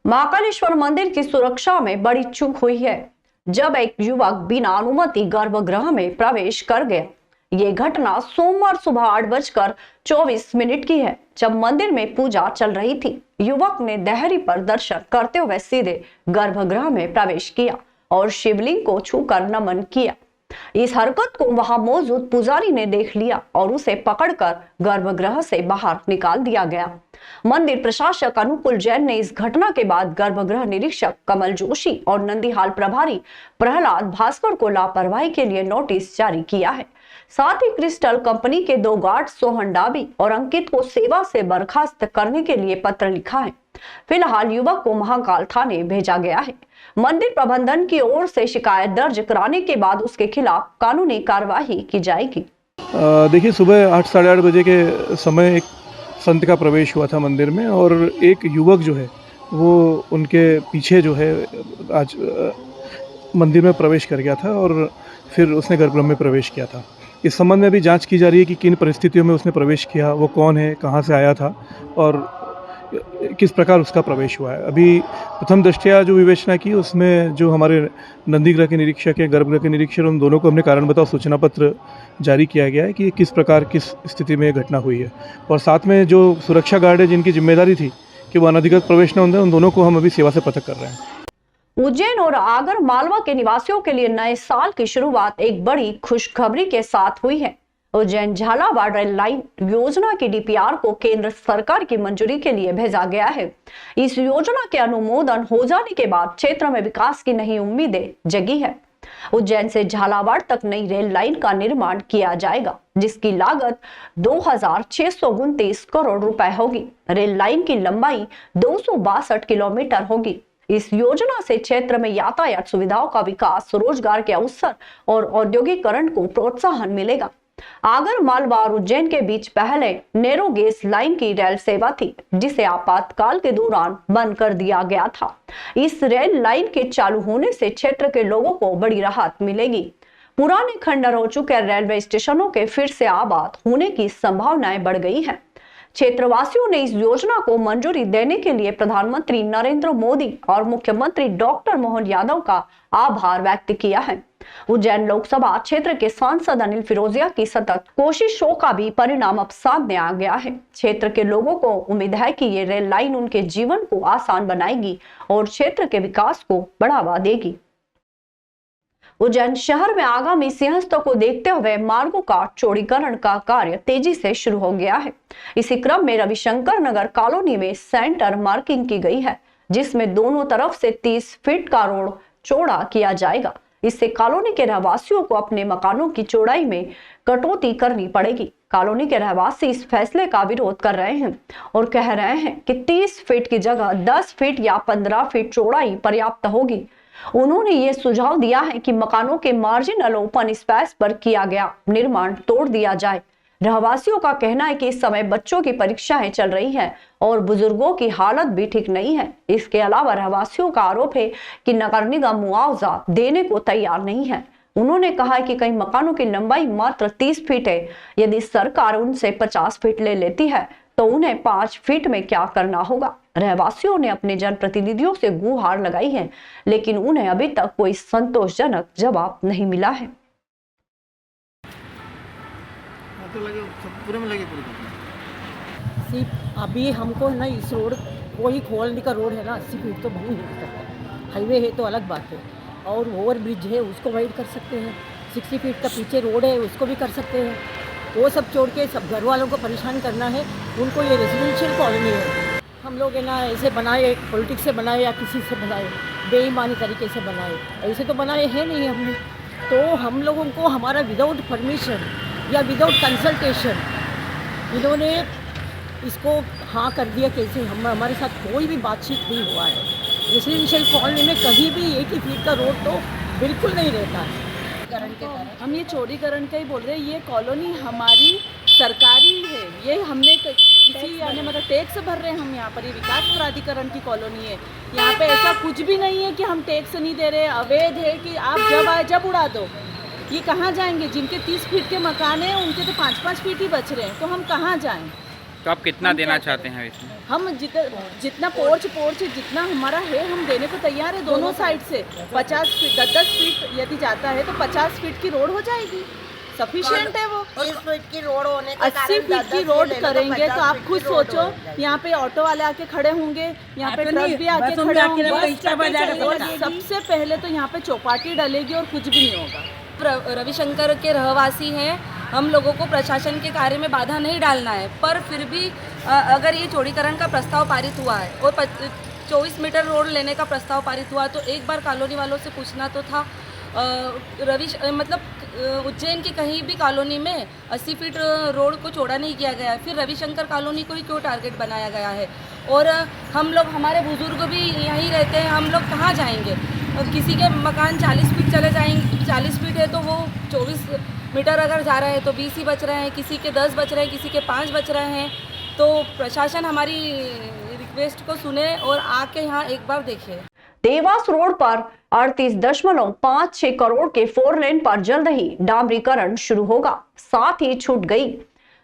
महाकालेश्वर मंदिर की सुरक्षा में बड़ी चूक हुई है जब एक युवक बिना अनुमति गर्भगृह में प्रवेश कर गया। ये घटना सोमवार सुबह 8:24 की है, जब मंदिर में पूजा चल रही थी। युवक ने देहरी पर दर्शन करते हुए सीधे गर्भगृह में प्रवेश किया और शिवलिंग को छूकर नमन किया। इस हरकत को वहां मौजूद पुजारी ने देख लिया और उसे पकड़कर गर्भगृह से बाहर निकाल दिया गया। मंदिर प्रशासक अनुकूल जैन ने इस घटना के बाद गर्भगृह निरीक्षक कमल जोशी और नंदीहाल प्रभारी प्रहलाद भास्कर को लापरवाही के लिए नोटिस जारी किया है। साथ ही क्रिस्टल कंपनी के 2 गार्ड सोहन डाबी और अंकित को सेवा से बर्खास्त करने के लिए पत्र लिखा है। फिलहाल युवक को महाकाल थाने भेजा गया है। मंदिर प्रबंधन की ओर से शिकायत दर्ज कराने के बाद उसके खिलाफ कानूनी कार्यवाही की जाएगी। देखिए, सुबह 8 साढ़े 8 बजे के समय एक संत का प्रवेश हुआ था मंदिर में, और एक युवक जो है वो उनके पीछे जो है आज मंदिर में प्रवेश कर गया था और फिर उसने गर्भगृह में प्रवेश किया था। इस संबंध में भी जांच की जा रही है कि किन परिस्थितियों में उसने प्रवेश किया, वो कौन है, कहां से आया था और किस प्रकार उसका प्रवेश हुआ है। अभी प्रथम दृष्टया जो विवेचना की उसमें जो हमारे नंदीगृह के निरीक्षक हैं, गर्भगृह के निरीक्षक, उन दोनों को हमने कारण बताओ सूचना पत्र जारी किया गया है कि किस प्रकार किस स्थिति में घटना हुई है। और साथ में जो सुरक्षा गार्ड है जिनकी जिम्मेदारी थी कि वो अनधिकृत प्रवेश न होने, उन दोनों को हम अभी सेवा से पृथक कर रहे हैं। उज्जैन और आगर मालवा के निवासियों के लिए नए साल की शुरुआत एक बड़ी खुशखबरी के साथ हुई है। उज्जैन झालावाड़ रेल लाइन योजना की डीपीआर को केंद्र सरकार की मंजूरी के लिए भेजा गया है। इस योजना के अनुमोदन हो जाने के बाद क्षेत्र में विकास की नई उम्मीदें जगी है। उज्जैन से झालावाड़ तक नई रेल लाइन का निर्माण किया जाएगा, जिसकी लागत 2629 करोड़ रुपए होगी। रेल लाइन की लंबाई 262 किलोमीटर होगी। इस योजना से क्षेत्र में यातायात सुविधाओं का विकास, रोजगार के अवसर और औद्योगिकरण को प्रोत्साहन मिलेगा। आगर मालवा और उज्जैन के बीच पहले नैरो गेज लाइन की रेल सेवा थी, जिसे आपातकाल के दौरान बंद कर दिया गया था। इस रेल लाइन के चालू होने से क्षेत्र के लोगों को बड़ी राहत मिलेगी। पुराने खंडर हो चुके रेलवे स्टेशनों के फिर से आबाद होने की संभावनाएं बढ़ गई हैं। क्षेत्रवासियों ने इस योजना को मंजूरी देने के लिए प्रधानमंत्री नरेंद्र मोदी और मुख्यमंत्री डॉक्टर मोहन यादव का आभार व्यक्त किया है। उज्जैन लोकसभा क्षेत्र के सांसद अनिल फिरोजिया की सतत कोशिशों का भी परिणाम अब सामने आ गया है। क्षेत्र के लोगों को उम्मीद है कि ये रेल लाइन उनके जीवन को आसान बनाएगी और क्षेत्र के विकास को बढ़ावा देगी। उज्जैन शहर में आगामी सिंहस्थ को देखते हुए मार्गों का चौड़ीकरण का कार्य तेजी से शुरू हो गया है। इसी क्रम में रविशंकर नगर कॉलोनी में सेंटर मार्किंग की गई है, जिसमें दोनों तरफ से 30 फीट का रोड चौड़ा किया जाएगा। इससे कॉलोनी के रहवासियों को अपने मकानों की चौड़ाई में कटौती करनी पड़ेगी। कॉलोनी के रहवासी इस फैसले का विरोध कर रहे हैं और कह रहे हैं कि 30 फीट की जगह 10 फीट या 15 फीट चौड़ाई पर्याप्त होगी। उन्होंने ये सुझाव दिया है कि मकानों के मार्जिनल ओपन स्पेस पर किया गया निर्माण तोड़ दिया जाए। रहवासियों का कहना है कि इस समय बच्चों की परीक्षाएं चल रही हैं और बुजुर्गों की हालत भी ठीक नहीं है। इसके अलावा रहवासियों का आरोप है कि नगर निगम मुआवजा देने को तैयार नहीं है। उन्होंने कहा कि कई मकानों की लंबाई मात्र 30 फीट है। यदि सरकार उनसे 50 फीट ले लेती है तो उन्हें 5 फीट में क्या करना होगा। रहवासियों ने अपने जनप्रतिनिधियों से गुहार लगाई है, लेकिन उन्हें अभी तक कोई संतोषजनक जवाब नहीं मिला है। अभी हमको ना इस रोड वही खोलने का रोड है ना, 80 फीट तो बनी नहीं सकता। हाईवे है तो अलग बात है, और ओवर ब्रिज है उसको वाइड कर सकते हैं। 60 फीट का पीछे रोड है उसको भी कर सकते हैं। वो सब छोड़ के सब घर वालों को परेशान करना है। उनको ये रेजिडेंशियल कॉलोनी है, हम लोग है ना ऐसे बनाए, पॉलिटिक्स से बनाए या किसी से बनाए, बेईमानी तरीके से बनाए, ऐसे तो बनाए हैं नहीं हमने। तो हम लोगों को हमारा विदाउट परमिशन या विदाउट कंसल्टेशन इन्होंने इसको हाँ कर दिया। कैसे हमारे साथ कोई भी बातचीत नहीं हुआ है। रेजिडेंशियल कॉलोनी में कहीं भी 80 फीट का रोड तो बिल्कुल नहीं रहता है। हम ये चौड़ीकरण का ही बोल रहे हैं। ये कॉलोनी हमारी सरकारी है, ये हमने किसी यानी मतलब टैक्स भर रहे हैं हम यहाँ पर। ये विकास प्राधिकरण की कॉलोनी है, यहाँ पे ऐसा कुछ भी नहीं है कि हम टैक्स नहीं दे रहे। अवैध है कि आप जब आए जब उड़ा दो। ये कहाँ जाएंगे? जिनके 30 फीट के मकान हैं उनके तो 5-5 फीट ही बच रहे हैं, तो हम कहाँ जाएं? तो आप कितना देना चाहते हैं इसमें? हम जितना पोर्च जितना हमारा है हम देने को तैयार है दोनों साइड से। 50 फीट 10 फीट यदि जाता है तो 50 फीट की रोड हो जाएगी, सफिशिएंट है वो। 30 फीट की रोड होने के 80 फीट की रोड करेंगे तो आप खुद सोचो, यहाँ पे ऑटो वाले आके खड़े होंगे, यहाँ पे ट्रक भी आके खड़े होंगे। और सबसे पहले तो यहाँ पे चौपाटी डलेगी और कुछ भी नहीं होगा। रविशंकर के रहवासी हैं, हम लोगों को प्रशासन के कार्य में बाधा नहीं डालना है, पर फिर भी अगर ये चौड़ीकरण का प्रस्ताव पारित हुआ है और 24 मीटर रोड लेने का प्रस्ताव पारित हुआ, तो एक बार कॉलोनी वालों से पूछना तो था। उज्जैन की कहीं भी कॉलोनी में 80 फीट रोड को चौड़ा नहीं किया गया है, फिर रविशंकर कॉलोनी को ही क्यों टारगेट बनाया गया है? और हम लोग, हमारे बुजुर्ग भी यहीं रहते हैं, हम लोग कहाँ जाएंगे? किसी के मकान 40 फीट चले जाएंगे, 40 फीट है तो वो 24 मीटर अगर जा रहा है तो 20 ही बच रहे हैं, किसी के 10 बच रहे हैं, किसी के 5 बच रहे हैं। तो प्रशासन हमारी रिक्वेस्ट को सुने और आके यहाँ एक बार देखे। देवास रोड पर 38.56 करोड़ के 4 लेन पर जल्द ही डामरीकरण शुरू होगा। साथ ही छूट गई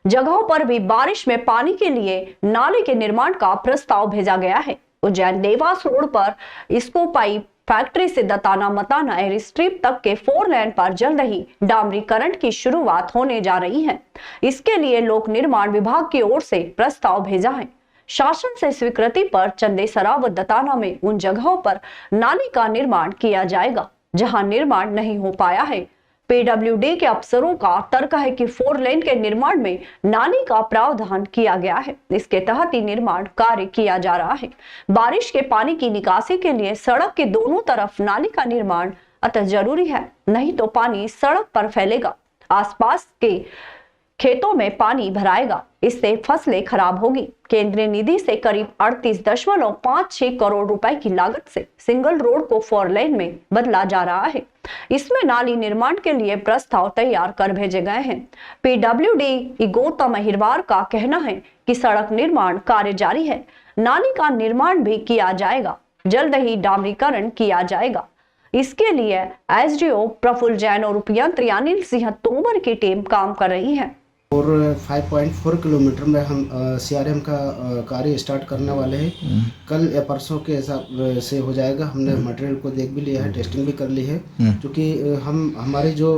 जगहों पर भी बारिश में पानी के लिए नाले के निर्माण का प्रस्ताव भेजा गया है। उज्जैन देवास रोड पर इसको पाइप फैक्ट्री से दताना मताना एयर स्ट्रिप तक के 4 लेन पर जल्द ही डामरीकरण की शुरुआत होने जा रही है। इसके लिए लोक निर्माण विभाग की ओर से प्रस्ताव भेजा है। शासन से स्वीकृति पर चंदेसरा व दताना में उन जगहों पर नाली का निर्माण किया जाएगा जहां निर्माण नहीं हो पाया है। पीडब्ल्यूडी के अफसरों का तर्क है कि 4 लेन के निर्माण में नाली का प्रावधान किया गया है, इसके तहत ही निर्माण कार्य किया जा रहा है। बारिश के पानी की निकासी के लिए सड़क के दोनों तरफ नाली का निर्माण अतः जरूरी है, नहीं तो पानी सड़क पर फैलेगा, आसपास के खेतों में पानी भराएगा, इससे फसलें खराब होगी। केंद्रीय निधि से करीब 38.56 करोड़ रुपए की लागत से सिंगल रोड को 4 लेन में बदला जा रहा है। इसमें नाली निर्माण के लिए प्रस्ताव तैयार कर भेजे गए हैं। पीडब्ल्यूडी गौतम अहिरवार का कहना है कि सड़क निर्माण कार्य जारी है, नाली का निर्माण भी किया जाएगा, जल्द ही डामरीकरण किया जाएगा। इसके लिए एसडीओ प्रफुल्ल जैन और उपयंत्री अनिल सिंह तोमर की टीम काम कर रही है। और 5.4 किलोमीटर में हम सीआरएम का कार्य स्टार्ट करने वाले हैं। कल या परसों के हिसाब से हो जाएगा। हमने मटेरियल को देख भी लिया है, टेस्टिंग भी कर ली है, क्योंकि हमारी जो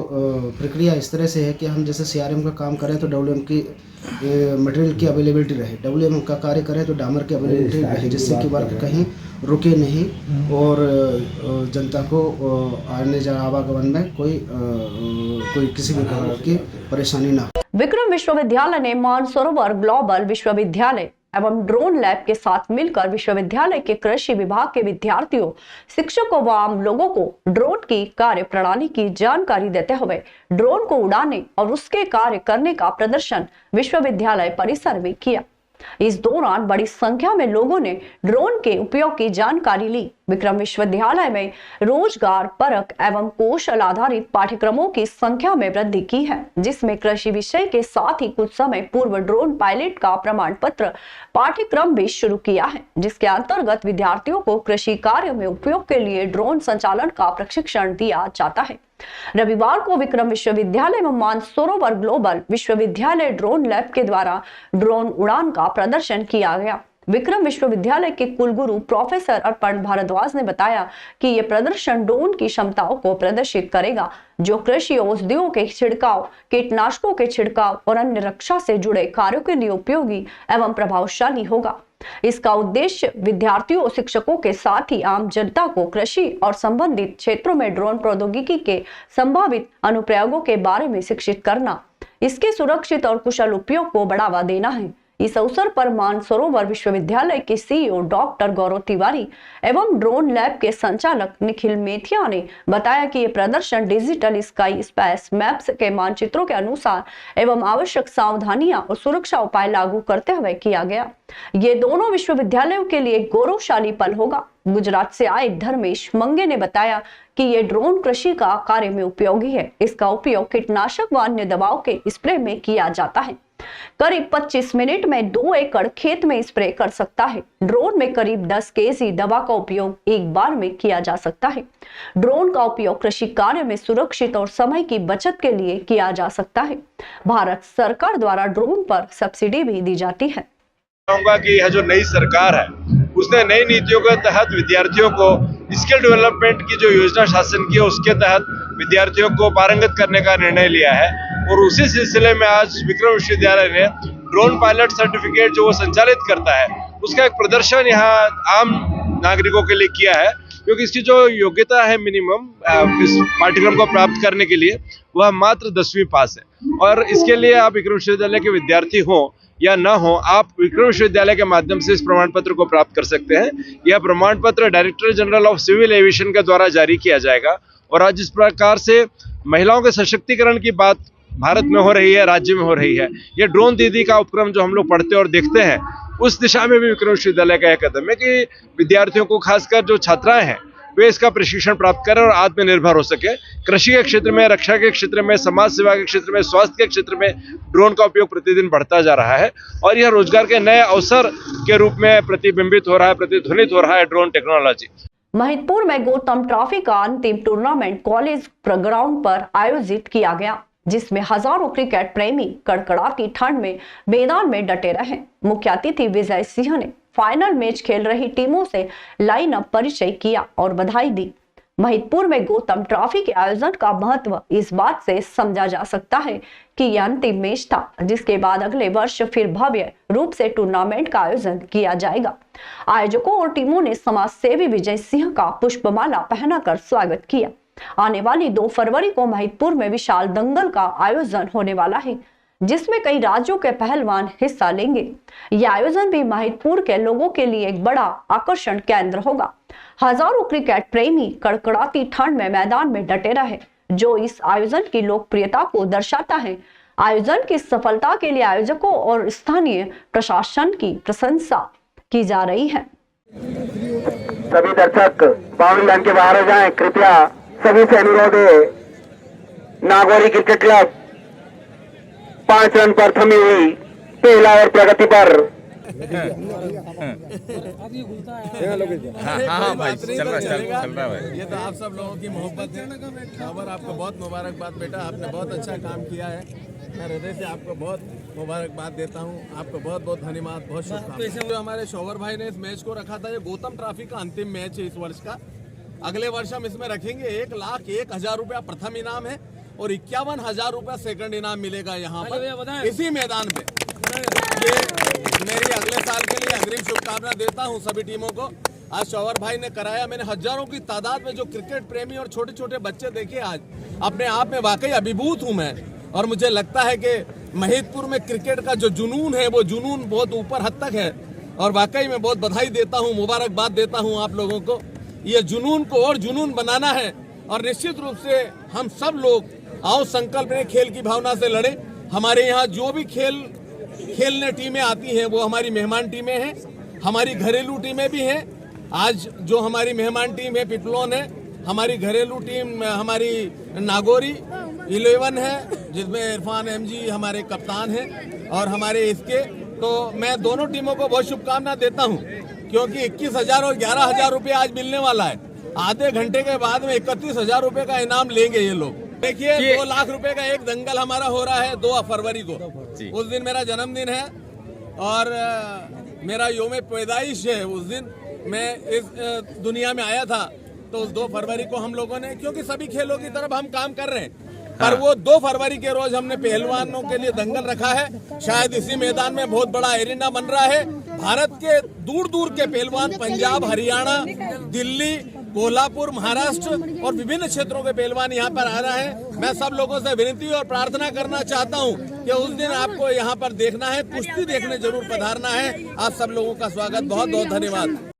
प्रक्रिया इस तरह से है कि हम जैसे सीआरएम का काम करें तो डब्ल्यूएम की मटेरियल की अवेलेबिलिटी रहे, डब्ल्यूएम का कार्य करें तो डामर की अवेलेबिलिटी रहे, जिससे कि वर्क कहीं रुके नहीं और जनता को आने जाने आवागमन में कोई किसी भी प्रकार की परेशानी ना हो। विक्रम विश्वविद्यालय ने मानसरोवर ग्लोबल विश्वविद्यालय एवं ड्रोन लैब के साथ मिलकर विश्वविद्यालय के कृषि विभाग के विद्यार्थियों, शिक्षकों व आम लोगों को ड्रोन की कार्य प्रणाली की जानकारी देते हुए ड्रोन को उड़ाने और उसके कार्य करने का प्रदर्शन विश्वविद्यालय परिसर में किया। इस दौरान बड़ी संख्या में लोगों ने ड्रोन के उपयोग की जानकारी ली। विक्रम विश्वविद्यालय में रोजगार परक एवं कौशल आधारित पाठ्यक्रमों की संख्या में वृद्धि की है, जिसमें कृषि विषय के साथ ही कुछ समय पूर्व ड्रोन पायलट का प्रमाण पत्र पाठ्यक्रम भी शुरू किया है, जिसके अंतर्गत विद्यार्थियों को कृषि कार्य में उपयोग के लिए ड्रोन संचालन का प्रशिक्षण दिया जाता है। रविवार को विक्रम विश्वविद्यालय में मानसरोवर ग्लोबल विश्वविद्यालय ड्रोन लैब के द्वारा ड्रोन उड़ान का प्रदर्शन किया गया। विक्रम विश्वविद्यालय के कुलगुरु प्रोफेसर अर्पण भारद्वाज ने बताया कि यह प्रदर्शन ड्रोन की क्षमताओं को प्रदर्शित करेगा, जो कृषि औषधियों के छिड़काव, कीटनाशकों के छिड़काव और अन्य रक्षा से जुड़े कार्यों के लिए उपयोगी एवं प्रभावशाली होगा। इसका उद्देश्य विद्यार्थियों, शिक्षकों के साथ ही आम जनता को कृषि और संबंधित क्षेत्रों में ड्रोन प्रौद्योगिकी के संभावित अनुप्रयोगों के बारे में शिक्षित करना, इसके सुरक्षित और कुशल उपयोग को बढ़ावा देना है। इस अवसर पर मानसरोवर विश्वविद्यालय के सीईओ डॉक्टर गौरव तिवारी एवं ड्रोन लैब के संचालक निखिल मेथिया ने बताया कि यह प्रदर्शन डिजिटल स्काई स्पेस मैप्स के मानचित्रों के अनुसार एवं आवश्यक सावधानियां और सुरक्षा उपाय लागू करते हुए किया गया। ये दोनों विश्वविद्यालयों के लिए गौरवशाली पल होगा। गुजरात से आए धर्मेश मंगे ने बताया कि ये ड्रोन कृषि का कार्य में उपयोगी है। इसका उपयोग कीटनाशक व अन्य दवाओं के स्प्रे में किया जाता है। करीब 25 मिनट में 2 एकड़ खेत में स्प्रे कर सकता है। ड्रोन में करीब 10 केजी दवा का उपयोग एक बार में किया जा सकता है। ड्रोन का उपयोग कृषि कार्य में सुरक्षित और समय की बचत के लिए किया जा सकता है। भारत सरकार द्वारा ड्रोन पर सब्सिडी भी दी जाती है। चाहूंगा कि यह जो नई सरकार है उसने नई नीतियों के तहत विद्यार्थियों को स्किल डेवलपमेंट की जो योजना शासन की है उसके तहत विद्यार्थियों को पारंगत करने का निर्णय लिया है। और उसी सिलसिले में आज विक्रम विश्वविद्यालय ने ड्रोन पायलट सर्टिफिकेट जो वो संचालित करता है उसका एक प्रदर्शन यहाँ आम नागरिकों के लिए किया है, क्योंकि इसकी जो योग्यता है मिनिमम इस पाठ्यक्रम को प्राप्त करने के लिए वह मात्र 10वीं पास है। और इसके लिए आप विक्रम विश्वविद्यालय के विद्यार्थी हो या न हो, आप विक्रम विश्वविद्यालय के माध्यम से इस प्रमाण पत्र को प्राप्त कर सकते हैं। यह प्रमाण पत्र director general of civil aviation के द्वारा जारी किया जाएगा। और आज जिस प्रकार से महिलाओं के सशक्तिकरण की बात भारत में हो रही है, राज्य में हो रही है, ये ड्रोन दीदी का उपक्रम जो हम लोग पढ़ते और देखते हैं उस दिशा में भी विक्रम विश्वविद्यालय का यह कदम है कि विद्यार्थियों को, खासकर जो छात्राएं हैं, वे इसका प्रशिक्षण प्राप्त करें और आत्मनिर्भर हो सके। कृषि के क्षेत्र में, रक्षा के क्षेत्र में, समाज सेवा के क्षेत्र में, स्वास्थ्य के क्षेत्र में ड्रोन का उपयोग प्रतिदिन बढ़ता जा रहा है और यह रोजगार के नए अवसर के रूप में प्रतिबिंबित हो रहा है, प्रतिध्वनित हो रहा है ड्रोन टेक्नोलॉजी। महिदपुर में गौतम ट्रॉफी का अंतिम टूर्नामेंट कॉलेज ग्राउंड पर आयोजित किया गया, जिसमें हजारों क्रिकेट प्रेमी कड़कड़ाती ठंड में मैदान में डटे रहे। मुख्य अतिथि विजय सिंह ने फाइनल मैच खेल रही टीमों से लाइन अप परिचय किया और बधाई दी। महिदपुर में गौतम ट्रॉफी के आयोजन का महत्व इस बात से समझा जा सकता है कि यह अंतिम मैच था, जिसके बाद अगले वर्ष फिर भव्य रूप से टूर्नामेंट का आयोजन किया जाएगा। आयोजकों और टीमों ने समाज सेवी विजय सिंह का पुष्पमाला पहनाकर स्वागत किया। आने वाली 2 फरवरी को महिदपुर में विशाल दंगल का आयोजन होने वाला है, जिसमें कई राज्यों के पहलवान हिस्सा लेंगे। यह आयोजन भी महिदपुर के लोगों के लिए एक बड़ा आकर्षण केंद्र होगा। हजारों क्रिकेट प्रेमी कड़कड़ाती ठंड में मैदान में डटे रहे, जो इस आयोजन की लोकप्रियता को दर्शाता है। आयोजन की सफलता के लिए आयोजकों और स्थानीय प्रशासन की प्रशंसा की जा रही है। सभी दर्शक बाउंड्री लाइन के बाहर हो जाएं, कृपया सभी से अनुरोध है। नागौरी क्रिकेट क्लब 5 रन पर थमी हुई पहला ओवर प्रगति पर। हाँ भाई, चल रहा है। ये तो आप सब लोगों की मोहब्बत है। खबर आपको बहुत मुबारकबाद बेटा, आपने बहुत अच्छा काम किया है। मैं हृदय से आपको बहुत मुबारकबाद देता हूँ। आपको बहुत बहुत धन्यवाद, बहुत शुभकामनाएं। जो हमारे शोवर भाई ने इस मैच को रखा था, ये गौतम ट्रॉफी का अंतिम मैच है इस वर्ष का। अगले वर्ष हम इसमें रखेंगे 1,01,000 रुपया प्रथम इनाम है और 51,000 रुपया सेकंड इनाम मिलेगा यहाँ पर इसी मैदान पे। ये मेरी अगले साल के लिए अग्रिम शुभकामना देता हूँ सभी टीमों को। आज शोवर भाई ने कराया, मैंने हजारों की तादाद में जो क्रिकेट प्रेमी और छोटे छोटे बच्चे देखे आज, अपने आप में वाकई अभिभूत हूँ मैं। और मुझे लगता है कि महिदपुर में क्रिकेट का जो जुनून है वो जुनून बहुत ऊपर हद तक है और वाकई में बहुत बधाई देता हूँ, मुबारकबाद देता हूँ आप लोगों को। ये जुनून को और जुनून बनाना है और निश्चित रूप से हम सब लोग आओ संकल्प में खेल की भावना से लड़े। हमारे यहाँ जो भी खेलने टीमें आती हैं वो हमारी मेहमान टीमें हैं, हमारी घरेलू टीमें भी हैं। आज जो हमारी मेहमान टीम है पिपलोन है, हमारी घरेलू टीम हमारी नागौरी 11 है जिसमें इरफान एमजी हमारे कप्तान हैं और हमारे इसके। तो मैं दोनों टीमों को बहुत शुभकामना देता हूं क्योंकि 21,000 और 11,000 रुपये आज मिलने वाला है। आधे घंटे के बाद में 31,000 रुपये का इनाम लेंगे ये लोग। देखिए 2 लाख रुपए का एक दंगल हमारा हो रहा है 2 फरवरी को। उस दिन मेरा जन्मदिन है और मेरा योम पैदाइश है। उस दिन मैं इस दुनिया में आया था, तो उस 2 फरवरी को हम लोगों ने, क्योंकि सभी खेलों की तरफ हम काम कर रहे हैं, पर वो 2 फरवरी के रोज हमने पहलवानों के लिए दंगल रखा है। शायद इसी मैदान में बहुत बड़ा एरिना बन रहा है। भारत के दूर दूर के पहलवान, पंजाब, हरियाणा, दिल्ली, कोल्हापुर, महाराष्ट्र और विभिन्न क्षेत्रों के पहलवान यहाँ पर आ रहे हैं। मैं सब लोगों से विनती और प्रार्थना करना चाहता हूँ कि उस दिन आपको यहाँ पर देखना है, कुश्ती देखने जरूर पधारना है। आप सब लोगों का स्वागत, बहुत बहुत धन्यवाद।